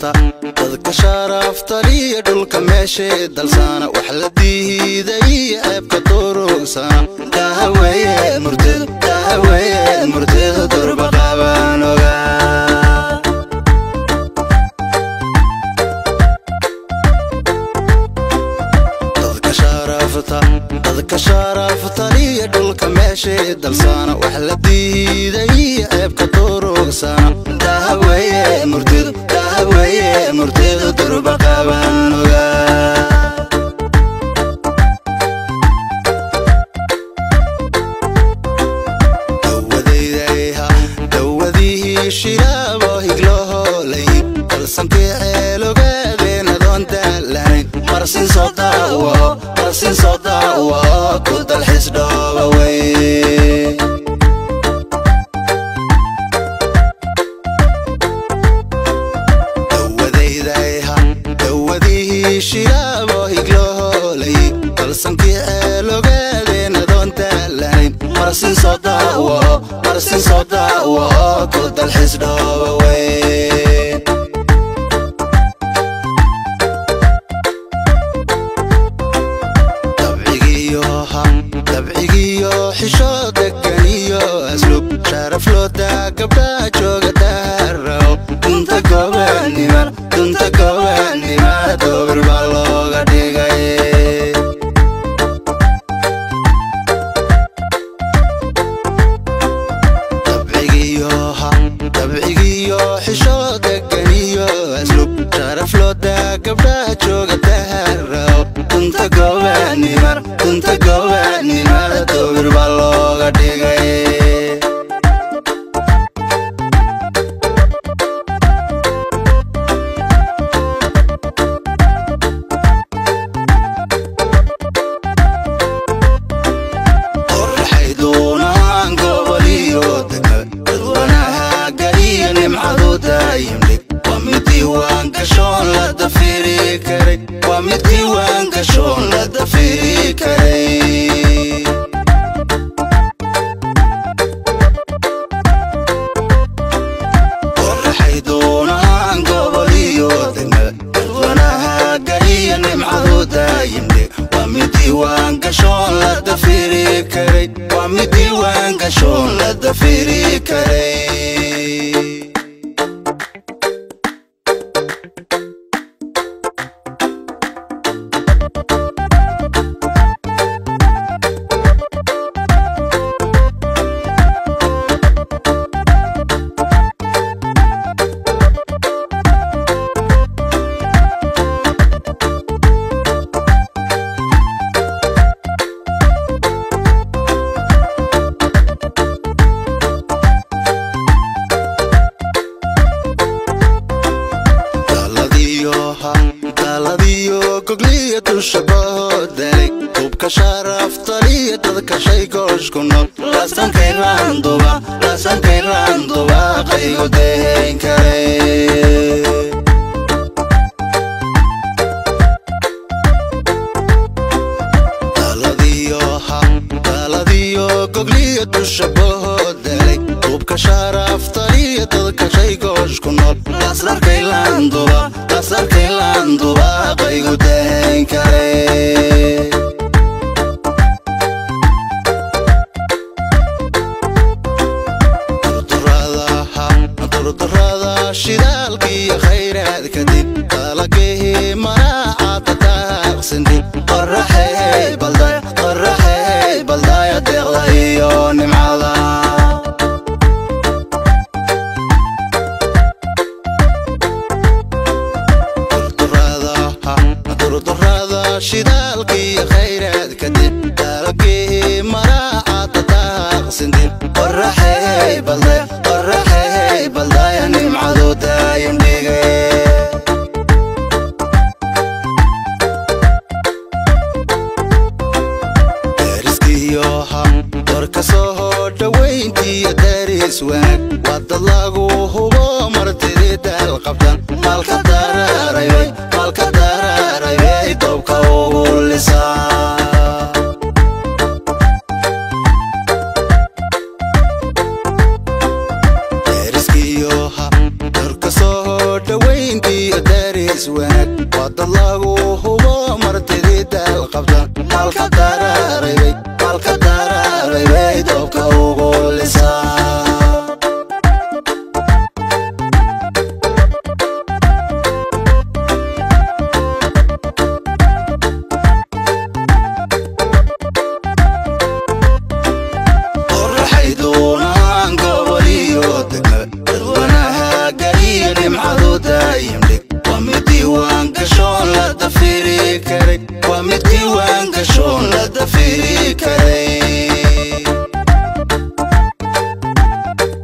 شرفتا dadka sharafta iyo dhulka meesha dalsana wax la diiday abka durugsan dahawaye murtida durba qaban oga dadka sharafta iyo dhulka meesha dalsana wax la diiday abka durugsan dahawaye murtida durba qaban oga shirabo higloho lay balsanti ceelogaadena doonta lahayn marsin soo daawo ku dalxis dhooba wey dawadii shirabo higloho lay balsanti ceelogaadena doonta lahayn marsin soo daawo ku dalxis dhooba wey dabcigiyo xisho deganiyo aslub sharaf looda gabdha jooga daaraw dunta gobanima dobir baa looga dhigay dabcigiyo xisho deganiyo aslub sharaf looda gabdha jooga daaraw dunta gobanima dobir baa looga dhigay دسوانك واد الله هو مرتدي دال قبضان القدر ريبي دوبك وقول لسان الرحيدون عن قبلي ودقل ادوانها قريني محدودة يملك ومدي وان قشون لا تفيري كريك ومدي وان قشون